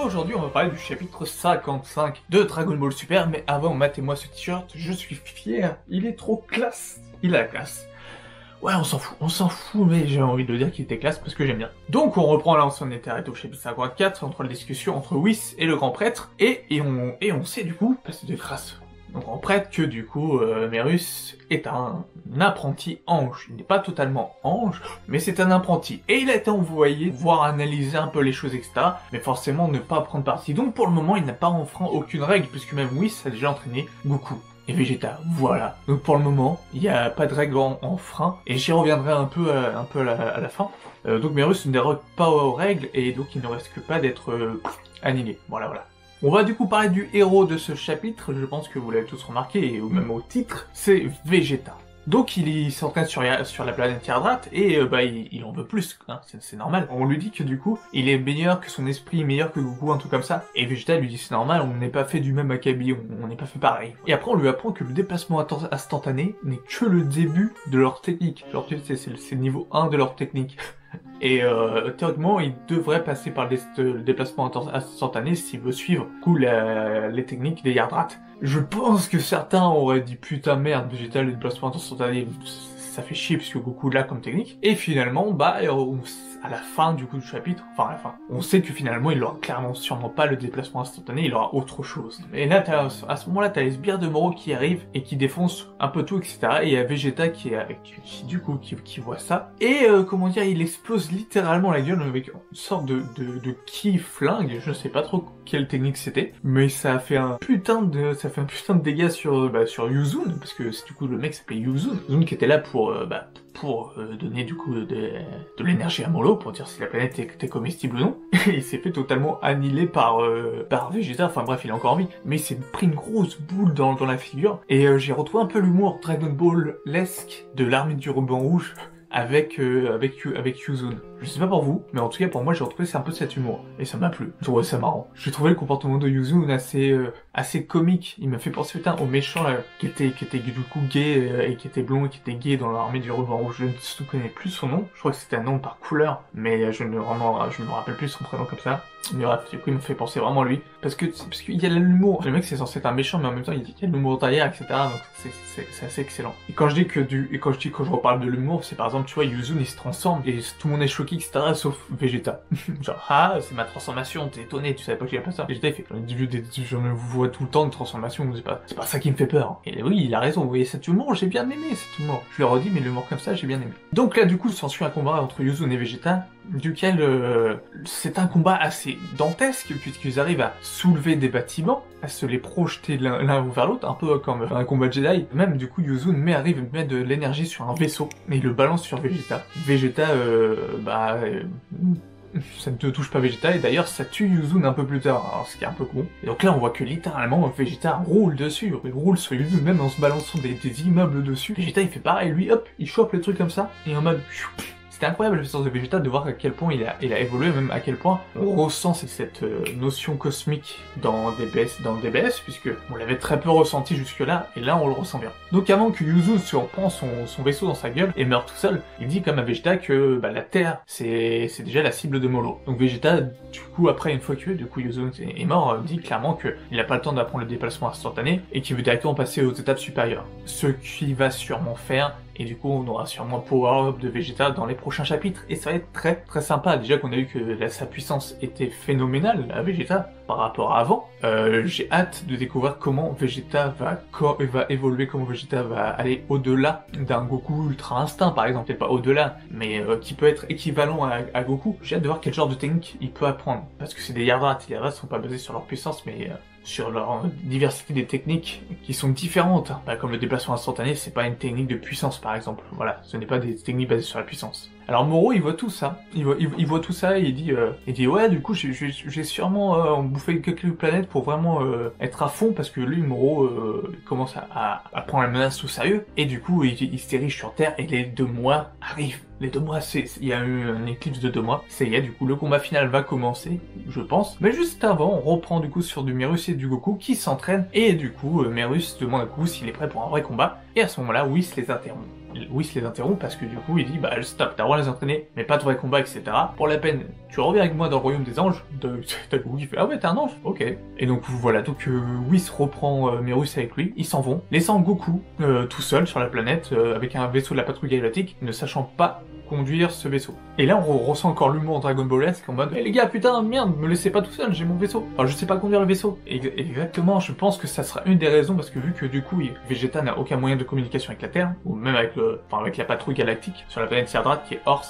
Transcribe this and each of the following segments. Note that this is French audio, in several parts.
Aujourd'hui, on va parler du chapitre 55 de Dragon Ball Super, mais avant, matez-moi ce t-shirt, je suis fier, il est trop classe, il a la classe. Ouais, on s'en fout, mais j'ai envie de dire qu'il était classe parce que j'aime bien. Donc on reprend là, on s'en était arrêté au chapitre 54, entre la discussion entre Whis et le grand prêtre, et on sait du coup, passer de grâce au grand prêtre, que du coup, Merus est un apprenti ange. Il n'est pas totalement ange, mais c'est un apprenti. Et il a été envoyé voir analyser un peu les choses, etc. Mais forcément ne pas prendre parti. Donc pour le moment, il n'a pas enfreint aucune règle, puisque même Whis a déjà entraîné Goku. Et Vegeta, voilà. Donc pour le moment, il n'y a pas de règle en frein, et j'y reviendrai un peu à la fin. Donc Merus ne déroge pas aux règles, et donc il ne risque pas d'être annihilé. Voilà. On va du coup parler du héros de ce chapitre, je pense que vous l'avez tous remarqué, ou même au titre, c'est Vegeta. Donc il s'entraîne sur la planète Yardrat et il en veut plus, hein, c'est normal. On lui dit que du coup, il est meilleur, que son esprit est meilleur que Goku, un truc comme ça. Et Vegeta lui dit c'est normal, on n'est pas fait du même acabit, on n'est pas fait pareil. Et après on lui apprend que le déplacement instantané n'est que le début de leur technique. Genre tu sais, c'est le niveau 1 de leur technique. Et théoriquement, il devrait passer par le déplacement instantané s'il veut suivre les techniques des Yardrat. Je pense que certains auraient dit putain merde, Vegeta, le déplacement instantané, ça fait chier puisque Goku l'a comme technique. Et finalement, à la fin du coup du chapitre, enfin à la fin, on sait que finalement il aura clairement sûrement pas le déplacement instantané, il aura autre chose. Et là, à ce moment-là, t'as les sbires de Moro qui arrivent et qui défoncent un peu tout, etc. Et il y a Vegeta qui voit ça. Et comment dire, il explose littéralement la gueule avec une sorte de ki flingue, je sais pas trop quelle technique c'était, mais ça a fait un putain de dégâts sur Yuzun, parce que du coup le mec s'appelait Yuzun qui était là pour donner du coup de l'énergie à Molo, pour dire si la planète était comestible ou non. Il s'est fait totalement annihiler par Vegeta, enfin bref, il est encore en vie, mais il s'est pris une grosse boule dans la figure, et j'ai retrouvé un peu l'humour Dragon Ball-esque de l'armée du ruban rouge avec Yuzun. Je sais pas pour vous, mais en tout cas pour moi j'ai retrouvé un peu cet humour, et ça m'a plu. Je trouvais ça marrant. J'ai trouvé le comportement de Yuzun assez comique. Il m'a fait penser au méchant là, qui était du coup gay, et qui était blond et qui était gay dans l'armée du ruban rouge. Je ne connais plus son nom, je crois que c'était un nom par couleur, mais je ne me rappelle plus son prénom comme ça. Mais bref, du coup il me fait penser vraiment à lui, parce qu'il y a l'humour. Le mec c'est censé être un méchant, mais en même temps il y a de l'humour derrière, etc. Donc c'est assez excellent. Et quand je reparle de l'humour, c'est par exemple, tu vois, Yuzun il se transforme, et tout le monde est choqué, etc. sauf Vegeta. Genre, ah, c'est ma transformation, t'es étonné, tu savais pas qu'il y a pas ça. Vegeta il fait, je me vois tout le temps de transformation, c'est pas ça qui me fait peur. Et oui, il a raison, vous voyez cet humour, j'ai bien aimé cet humour. Je le redis, mais l'humour comme ça, j'ai bien aimé. Donc là, du coup, s'ensuit un combat entre Yuzun et Vegeta, duquel c'est un combat assez dantesque, puisqu'ils arrivent à soulever des bâtiments, à se les projeter l'un vers l'autre, un peu comme un combat Jedi. Même du coup Yuzun arrive à mettre de l'énergie sur un vaisseau, et il le balance sur Vegeta. Vegeta, ça ne te touche pas Vegeta, et d'ailleurs ça tue Yuzun un peu plus tard, alors ce qui est un peu con. Et donc là on voit que littéralement Vegeta roule dessus, il roule sur Yuzun, même en se balançant des immeubles dessus. Vegeta il fait pareil, lui hop, il chope le truc comme ça, et en mode... C'était incroyable la puissance de Vegeta, de voir à quel point il a évolué, même à quel point on ressent cette notion cosmique dans DBS, puisque on l'avait très peu ressenti jusque-là, et là on le ressent bien. Donc avant que Yuzun surprend son vaisseau dans sa gueule et meurt tout seul, il dit comme à Vegeta que la Terre c'est déjà la cible de Molo. Donc Vegeta, du coup après une fois que Yuzun est mort, dit clairement qu'il n'a pas le temps d'apprendre le déplacement instantané et qu'il veut directement passer aux étapes supérieures. Ce qu'il va sûrement faire. Et du coup, on aura sûrement Power-Up de Vegeta dans les prochains chapitres. Et ça va être très très sympa. Déjà qu'on a vu que sa puissance était phénoménale à Vegeta par rapport à avant. J'ai hâte de découvrir comment Vegeta va évoluer, comment Vegeta va aller au-delà d'un Goku Ultra Instinct, par exemple. Peut-être pas au-delà, mais qui peut être équivalent à Goku. J'ai hâte de voir quel genre de technique il peut apprendre. Parce que c'est des Yardrat. Les Yardrat sont pas basés sur leur puissance, mais... sur leur diversité des techniques qui sont différentes. Comme le déplacement instantané, c'est pas une technique de puissance par exemple. Voilà, ce n'est pas des techniques basées sur la puissance. Alors Moro, il voit tout ça. Il voit tout ça et il dit ouais, du coup, j'ai sûrement bouffé quelques planètes pour vraiment être à fond, parce que lui, Moro, commence à prendre la menace au sérieux. Et du coup, il se dirige sur Terre et les 2 mois arrivent. Les 2 mois, il y a eu un éclipse de 2 mois. Ça y est, du coup, le combat final va commencer, je pense. Mais juste avant, on reprend du coup sur du Merus et du Goku qui s'entraînent. Et du coup, Merus demande à Goku s'il est prêt pour un vrai combat. Et à ce moment-là, Whis les interrompt. Whis les interrompt parce que du coup, il dit, bah stop, t'as le droit de les entraîner, mais pas de vrai combat, etc. Pour la peine, tu reviens avec moi dans le royaume des anges. T'as Goku qui fait, ah ouais, t'es un ange, ok. Et donc voilà, donc Whis reprend Merus avec lui, ils s'en vont, laissant Goku tout seul sur la planète, avec un vaisseau de la patrouille galactique, ne sachant pas conduire ce vaisseau. Et là, on ressent encore l'humour Dragon Ballesque en mode, les gars, putain, merde, me laissez pas tout seul, j'ai mon vaisseau. Enfin, je sais pas conduire le vaisseau. Et exactement, je pense que ça sera une des raisons, parce que vu que du coup, Vegeta n'a aucun moyen de communication avec la Terre, ou même avec avec la patrouille galactique sur la planète Serdrat, qui est hors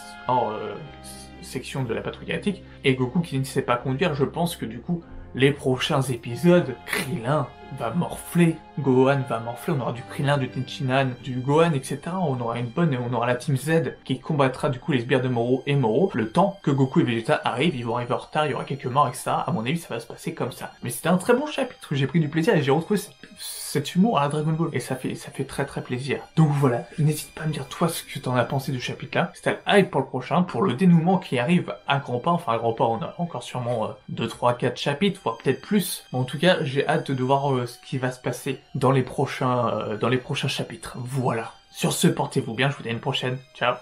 section de la patrouille galactique, et Goku qui ne sait pas conduire, je pense que du coup, les prochains épisodes, Krillin va morfler, Gohan va morfler, on aura du Krillin, du Tenshinhan, du Gohan, etc. On aura on aura la Team Z qui combattra du coup les sbires de Moro et Moro. Le temps que Goku et Vegeta arrivent, ils vont arriver en retard, il y aura quelques morts, etc. À mon avis, ça va se passer comme ça. Mais c'était un très bon chapitre, j'ai pris du plaisir et j'ai retrouvé cet humour à la Dragon Ball. Et ça fait très très plaisir. Donc voilà, n'hésite pas à me dire toi ce que t'en as pensé du chapitre-là. C'était le hype pour le prochain, pour le dénouement qui arrive à grands pas. Enfin à grands pas, on a encore sûrement 2, 3, 4 chapitres, voire peut-être plus. Mais en tout cas, j'ai hâte de voir ce qui va se passer dans les prochains chapitres. Voilà. Sur ce, portez-vous bien, je vous dis à une prochaine. Ciao.